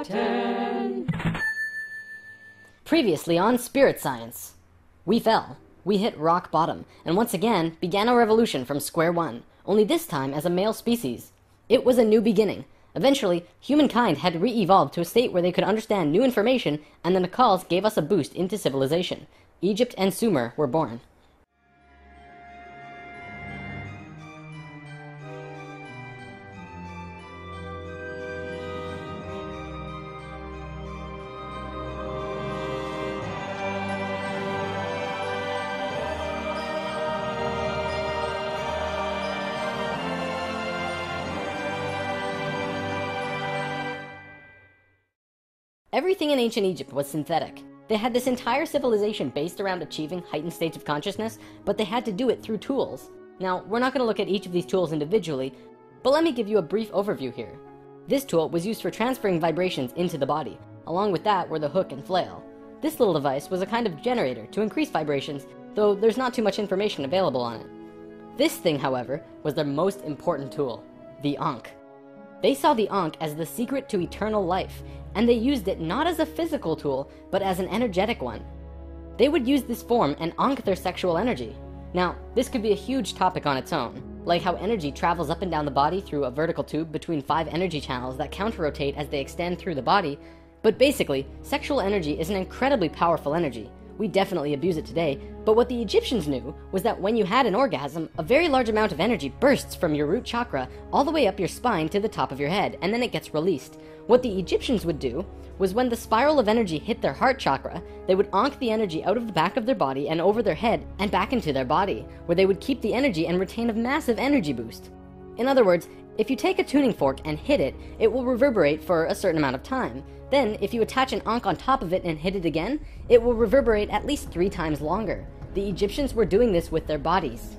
10. Previously on Spirit Science. We fell. We hit rock bottom, and once again began our evolution from square one, only this time as a male species. It was a new beginning. Eventually, humankind had re-evolved to a state where they could understand new information, and the Nacals gave us a boost into civilization. Egypt and Sumer were born. Everything in ancient Egypt was synthetic. They had this entire civilization based around achieving heightened states of consciousness, but they had to do it through tools. Now, we're not going to look at each of these tools individually, but let me give you a brief overview here. This tool was used for transferring vibrations into the body. Along with that were the hook and flail. This little device was a kind of generator to increase vibrations, though there's not too much information available on it. This thing, however, was their most important tool, the Ankh. They saw the Ankh as the secret to eternal life, and they used it not as a physical tool, but as an energetic one. They would use this form and ankh their sexual energy. Now, this could be a huge topic on its own, like how energy travels up and down the body through a vertical tube between 5 energy channels that counter-rotate as they extend through the body, but basically, sexual energy is an incredibly powerful energy. We definitely abuse it today, but what the Egyptians knew was that when you had an orgasm, a very large amount of energy bursts from your root chakra all the way up your spine to the top of your head, and then it gets released. What the Egyptians would do was when the spiral of energy hit their heart chakra, they would ankh the energy out of the back of their body and over their head and back into their body, where they would keep the energy and retain a massive energy boost. In other words, if you take a tuning fork and hit it, it will reverberate for a certain amount of time. Then, if you attach an ankh on top of it and hit it again, it will reverberate at least 3 times longer. The Egyptians were doing this with their bodies.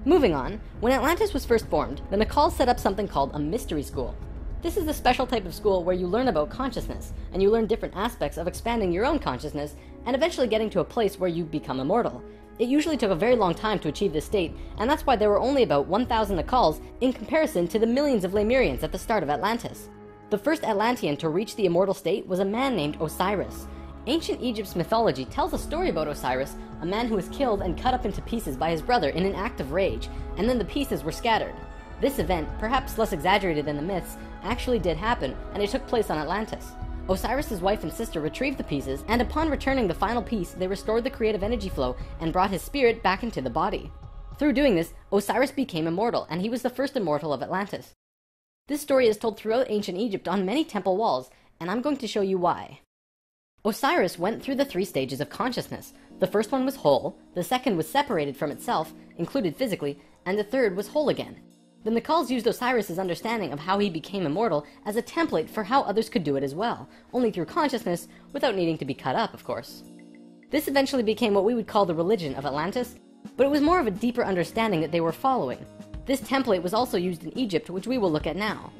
Moving on, when Atlantis was first formed, the Nacals set up something called a mystery school. This is the special type of school where you learn about consciousness, and you learn different aspects of expanding your own consciousness, and eventually getting to a place where you become immortal. It usually took a very long time to achieve this state, and that's why there were only about 1,000 Nacals in comparison to the millions of Lemurians at the start of Atlantis. The first Atlantean to reach the immortal state was a man named Osiris. Ancient Egypt's mythology tells a story about Osiris, a man who was killed and cut up into pieces by his brother in an act of rage, and then the pieces were scattered. This event, perhaps less exaggerated than the myths, actually did happen, and it took place on Atlantis. Osiris's wife and sister retrieved the pieces, and upon returning the final piece, they restored the creative energy flow and brought his spirit back into the body. Through doing this, Osiris became immortal, and he was the first immortal of Atlantis. This story is told throughout ancient Egypt on many temple walls, and I'm going to show you why. Osiris went through the 3 stages of consciousness. The first one was whole, the second was separated from itself, included physically, and the third was whole again. The Nacals used Osiris's understanding of how he became immortal as a template for how others could do it as well, only through consciousness, without needing to be cut up, of course. This eventually became what we would call the religion of Atlantis, but it was more of a deeper understanding that they were following. This template was also used in Egypt, which we will look at now.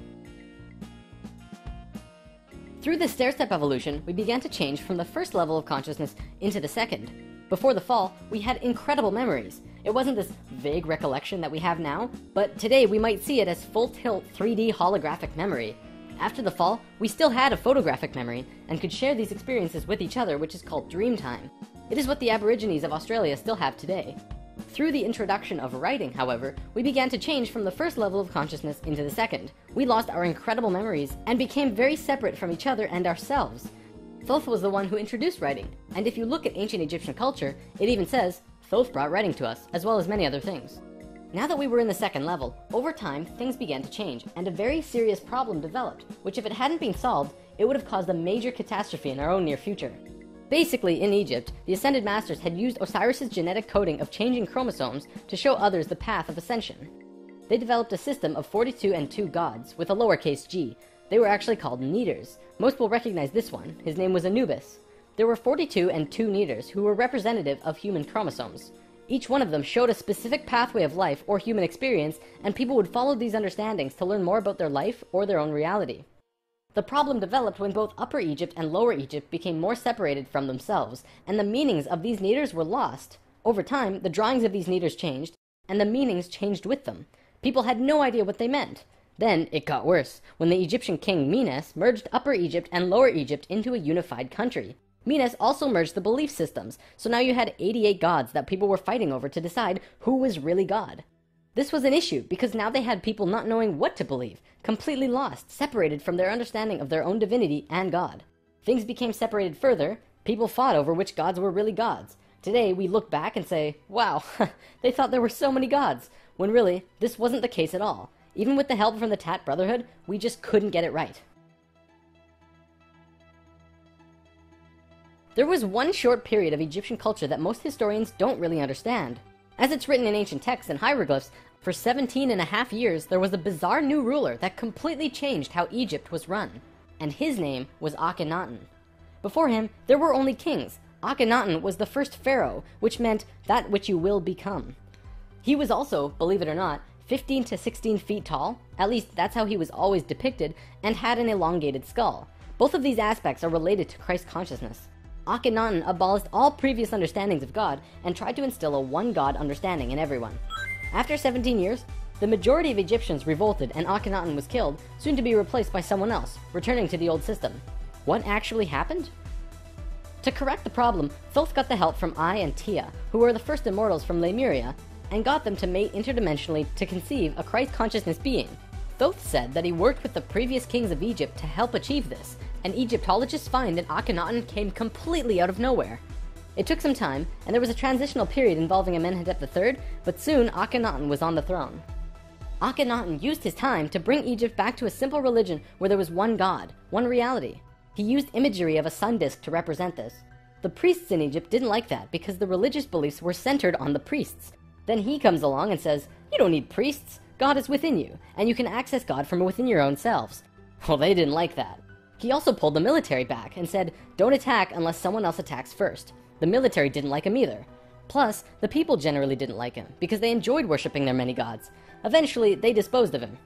Through this stair-step evolution, we began to change from the first level of consciousness into the second. Before the fall, we had incredible memories. It wasn't this vague recollection that we have now, but today we might see it as full-tilt 3D holographic memory. After the fall, we still had a photographic memory, and could share these experiences with each other, which is called dream time. It is what the Aborigines of Australia still have today. Through the introduction of writing, however, we began to change from the first level of consciousness into the second. We lost our incredible memories, and became very separate from each other and ourselves. Thoth was the one who introduced writing, and if you look at ancient Egyptian culture, it even says, Thoth brought writing to us, as well as many other things. Now that we were in the second level, over time, things began to change, and a very serious problem developed, which if it hadn't been solved, it would have caused a major catastrophe in our own near future. Basically, in Egypt, the Ascended Masters had used Osiris's genetic coding of changing chromosomes to show others the path of ascension. They developed a system of 42 and 2 gods, with a lowercase g. They were actually called Neters. Most will recognize this one. His name was Anubis. There were 42 and 2 Neters who were representative of human chromosomes. Each one of them showed a specific pathway of life or human experience, and people would follow these understandings to learn more about their life or their own reality. The problem developed when both Upper Egypt and Lower Egypt became more separated from themselves, and the meanings of these Neters were lost. Over time, the drawings of these Neters changed, and the meanings changed with them. People had no idea what they meant. Then it got worse, when the Egyptian king Menes merged Upper Egypt and Lower Egypt into a unified country. Menes also merged the belief systems, so now you had 88 gods that people were fighting over to decide who was really God. This was an issue because now they had people not knowing what to believe, completely lost, separated from their understanding of their own divinity and God. Things became separated further, people fought over which gods were really gods. Today we look back and say, wow, they thought there were so many gods, when really, this wasn't the case at all. Even with the help from the Tat Brotherhood, we just couldn't get it right. There was one short period of Egyptian culture that most historians don't really understand. As it's written in ancient texts and hieroglyphs, for 17.5 years there was a bizarre new ruler that completely changed how Egypt was run. And his name was Akhenaten. Before him, there were only kings. Akhenaten was the first pharaoh, which meant that which you will become. He was also, believe it or not, 15 to 16 feet tall, at least that's how he was always depicted, and had an elongated skull. Both of these aspects are related to Christ consciousness. Akhenaten abolished all previous understandings of God and tried to instill a one-God understanding in everyone. After 17 years, the majority of Egyptians revolted and Akhenaten was killed, soon to be replaced by someone else, returning to the old system. What actually happened? To correct the problem, Thoth got the help from Ai and Tia, who were the first immortals from Lemuria, and got them to mate interdimensionally to conceive a Christ consciousness being. Thoth said that he worked with the previous kings of Egypt to help achieve this, and Egyptologists find that Akhenaten came completely out of nowhere. It took some time, and there was a transitional period involving Amenhotep III, but soon Akhenaten was on the throne. Akhenaten used his time to bring Egypt back to a simple religion where there was one God, one reality. He used imagery of a sun disk to represent this. The priests in Egypt didn't like that because the religious beliefs were centered on the priests. Then he comes along and says, you don't need priests, God is within you, and you can access God from within your own selves. Well, they didn't like that. He also pulled the military back and said, don't attack unless someone else attacks first. The military didn't like him either. Plus, the people generally didn't like him because they enjoyed worshipping their many gods. Eventually, they disposed of him.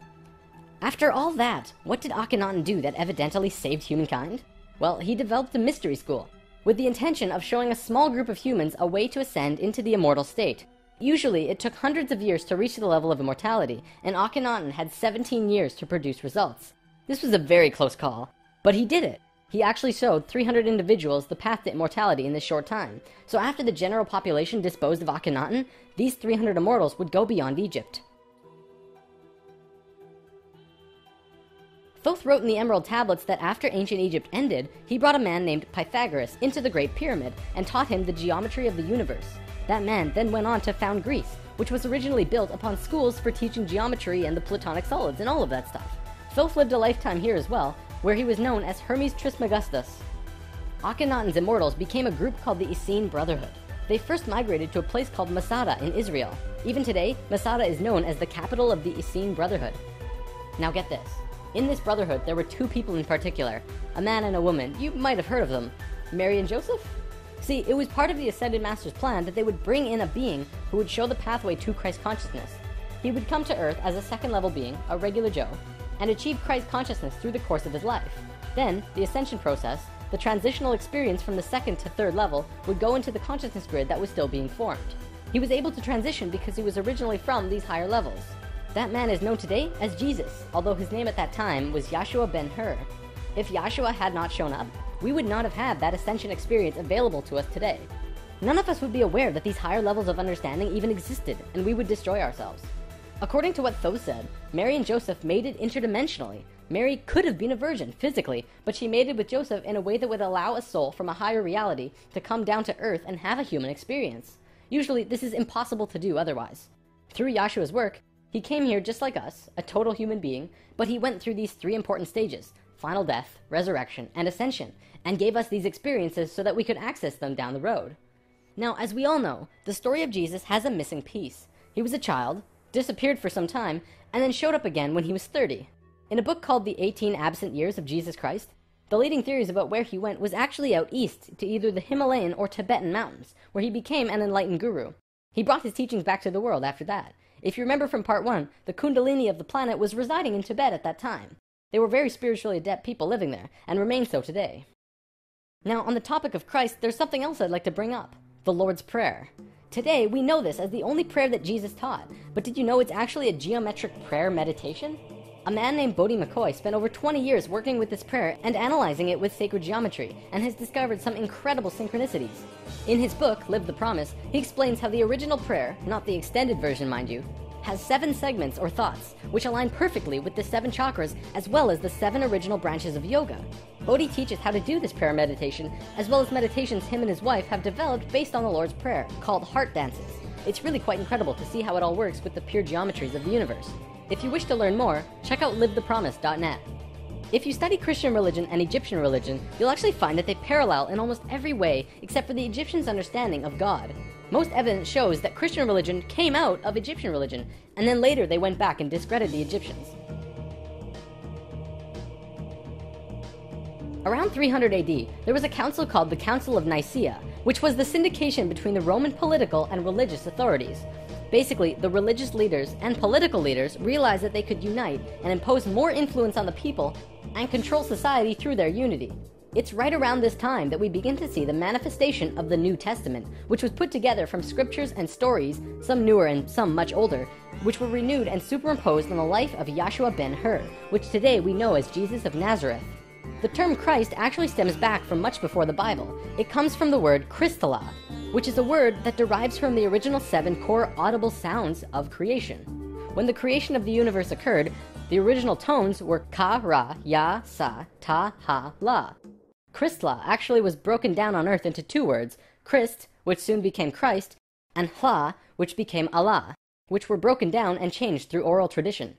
After all that, what did Akhenaten do that evidently saved humankind? Well, he developed a mystery school, with the intention of showing a small group of humans a way to ascend into the immortal state. Usually, it took hundreds of years to reach the level of immortality, and Akhenaten had 17 years to produce results. This was a very close call, but he did it. He actually showed 300 individuals the path to immortality in this short time. So after the general population disposed of Akhenaten, these 300 immortals would go beyond Egypt. Thoth wrote in the Emerald Tablets that after ancient Egypt ended, he brought a man named Pythagoras into the Great Pyramid and taught him the geometry of the universe. That man then went on to found Greece, which was originally built upon schools for teaching geometry and the Platonic solids and all of that stuff. Thoth lived a lifetime here as well, where he was known as Hermes Trismegistus. Akhenaten's immortals became a group called the Essene Brotherhood. They first migrated to a place called Masada in Israel. Even today, Masada is known as the capital of the Essene Brotherhood. Now get this. In this brotherhood, there were two people in particular, a man and a woman. You might have heard of them. Mary and Joseph? See, it was part of the Ascended Master's plan that they would bring in a being who would show the pathway to Christ consciousness. He would come to Earth as a second-level being, a regular Joe, and achieve Christ consciousness through the course of his life. Then, the ascension process, the transitional experience from the second to third level, would go into the consciousness grid that was still being formed. He was able to transition because he was originally from these higher levels. That man is known today as Jesus, although his name at that time was Yahshua ben Hur. If Yahshua had not shown up, we would not have had that ascension experience available to us today. None of us would be aware that these higher levels of understanding even existed, and we would destroy ourselves. According to what Thoth said, Mary and Joseph mated interdimensionally. Mary could have been a virgin, physically, but she mated with Joseph in a way that would allow a soul from a higher reality to come down to Earth and have a human experience. Usually, this is impossible to do otherwise. Through Yahshua's work, he came here just like us, a total human being, but he went through these three important stages: final death, resurrection, and ascension, and gave us these experiences so that we could access them down the road. Now, as we all know, the story of Jesus has a missing piece. He was a child, disappeared for some time, and then showed up again when he was 30. In a book called The 18 Absent Years of Jesus Christ, the leading theories about where he went was actually out east to either the Himalayan or Tibetan mountains, where he became an enlightened guru. He brought his teachings back to the world after that. If you remember from part 1, the Kundalini of the planet was residing in Tibet at that time. They were very spiritually adept people living there, and remain so today. Now, on the topic of Christ, there's something else I'd like to bring up: the Lord's Prayer. Today, we know this as the only prayer that Jesus taught, but did you know it's actually a geometric prayer meditation? A man named Bodhi McCoy spent over 20 years working with this prayer and analyzing it with sacred geometry, and has discovered some incredible synchronicities. In his book, Live the Promise, he explains how the original prayer, not the extended version mind you, has 7 segments or thoughts, which align perfectly with the 7 chakras as well as the 7 original branches of yoga. Bodhi teaches how to do this prayer meditation, as well as meditations him and his wife have developed based on the Lord's Prayer, called heart dances. It's really quite incredible to see how it all works with the pure geometries of the universe. If you wish to learn more, check out livethepromise.net. If you study Christian religion and Egyptian religion, you'll actually find that they parallel in almost every way except for the Egyptians' understanding of God. Most evidence shows that Christian religion came out of Egyptian religion, and then later they went back and discredited the Egyptians. Around 300 AD, there was a council called the Council of Nicaea, which was the syndication between the Roman political and religious authorities. Basically, the religious leaders and political leaders realized that they could unite and impose more influence on the people and control society through their unity. It's right around this time that we begin to see the manifestation of the New Testament, which was put together from scriptures and stories, some newer and some much older, which were renewed and superimposed on the life of Yahshua ben Hur, which today we know as Jesus of Nazareth. The term Christ actually stems back from much before the Bible. It comes from the word Christala, which is a word that derives from the original 7 core audible sounds of creation. When the creation of the universe occurred, the original tones were ka, ra, ya, sa, ta, ha, la. Christla actually was broken down on earth into 2 words, Christ, which soon became Christ, and Hla, which became Allah, which were broken down and changed through oral tradition.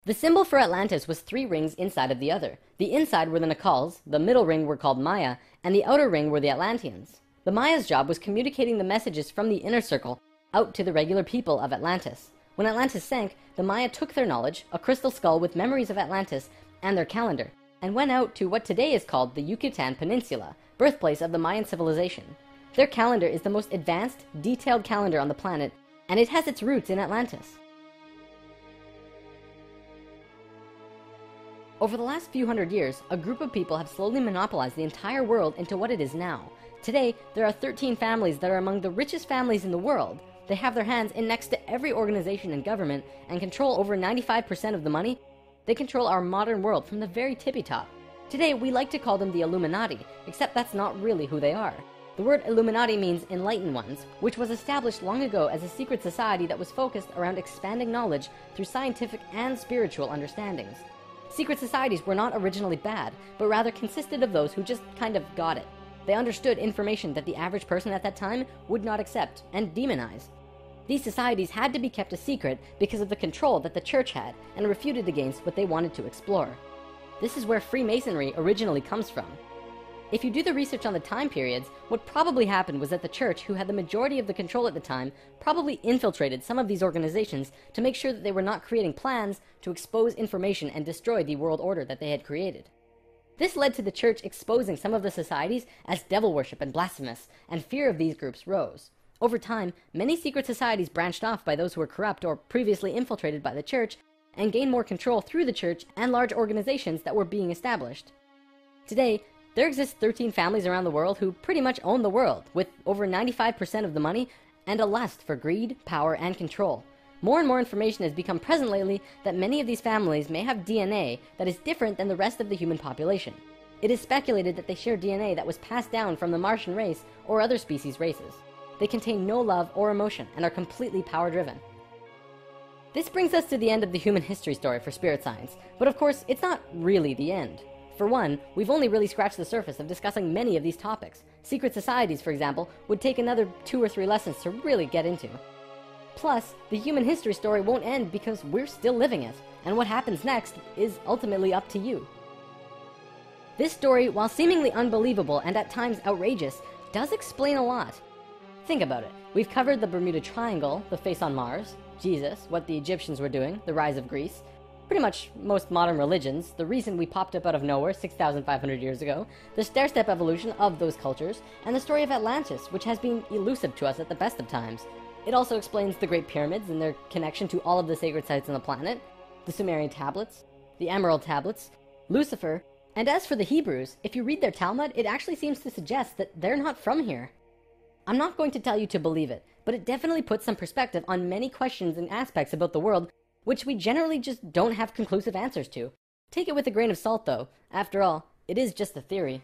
The symbol for Atlantis was 3 rings inside of the other. The inside were the Nacals, the middle ring were called Maya, and the outer ring were the Atlanteans. The Maya's job was communicating the messages from the inner circle out to the regular people of Atlantis. When Atlantis sank, the Maya took their knowledge, a crystal skull with memories of Atlantis, and their calendar, and went out to what today is called the Yucatan Peninsula, birthplace of the Mayan civilization. Their calendar is the most advanced, detailed calendar on the planet, and it has its roots in Atlantis. Over the last few hundred years, a group of people have slowly monopolized the entire world into what it is now. Today, there are 13 families that are among the richest families in the world. They have their hands in next to every organization and government and control over 95% of the money. They control our modern world from the very tippy top. Today, we like to call them the Illuminati, except that's not really who they are. The word Illuminati means enlightened ones, which was established long ago as a secret society that was focused around expanding knowledge through scientific and spiritual understandings. Secret societies were not originally bad, but rather consisted of those who just kind of got it. They understood information that the average person at that time would not accept and demonize. These societies had to be kept a secret because of the control that the church had and refuted against what they wanted to explore. This is where Freemasonry originally comes from. If you do the research on the time periods, what probably happened was that the church, who had the majority of the control at the time, probably infiltrated some of these organizations to make sure that they were not creating plans to expose information and destroy the world order that they had created. This led to the church exposing some of the societies as devil worship and blasphemous, and fear of these groups rose. Over time, many secret societies branched off by those who were corrupt or previously infiltrated by the church, and gained more control through the church and large organizations that were being established. Today, there exist 13 families around the world who pretty much own the world, with over 95% of the money and a lust for greed, power, and control. More and more information has become present lately that many of these families may have DNA that is different than the rest of the human population. It is speculated that they share DNA that was passed down from the Martian race or other species races. They contain no love or emotion and are completely power-driven. This brings us to the end of the human history story for spirit science, but of course, it's not really the end. For one, we've only really scratched the surface of discussing many of these topics. Secret societies, for example, would take another 2 or 3 lessons to really get into. Plus, the human history story won't end because we're still living it, and what happens next is ultimately up to you. This story, while seemingly unbelievable and at times outrageous, does explain a lot. Think about it. We've covered the Bermuda Triangle, the face on Mars, Jesus, what the Egyptians were doing, the rise of Greece, pretty much most modern religions, the reason we popped up out of nowhere 6,500 years ago, the stair-step evolution of those cultures, and the story of Atlantis, which has been elusive to us at the best of times. It also explains the Great Pyramids and their connection to all of the sacred sites on the planet, the Sumerian tablets, the Emerald tablets, Lucifer, and as for the Hebrews, if you read their Talmud, it actually seems to suggest that they're not from here. I'm not going to tell you to believe it, but it definitely puts some perspective on many questions and aspects about the world which we generally just don't have conclusive answers to. Take it with a grain of salt, though. After all, it is just a theory.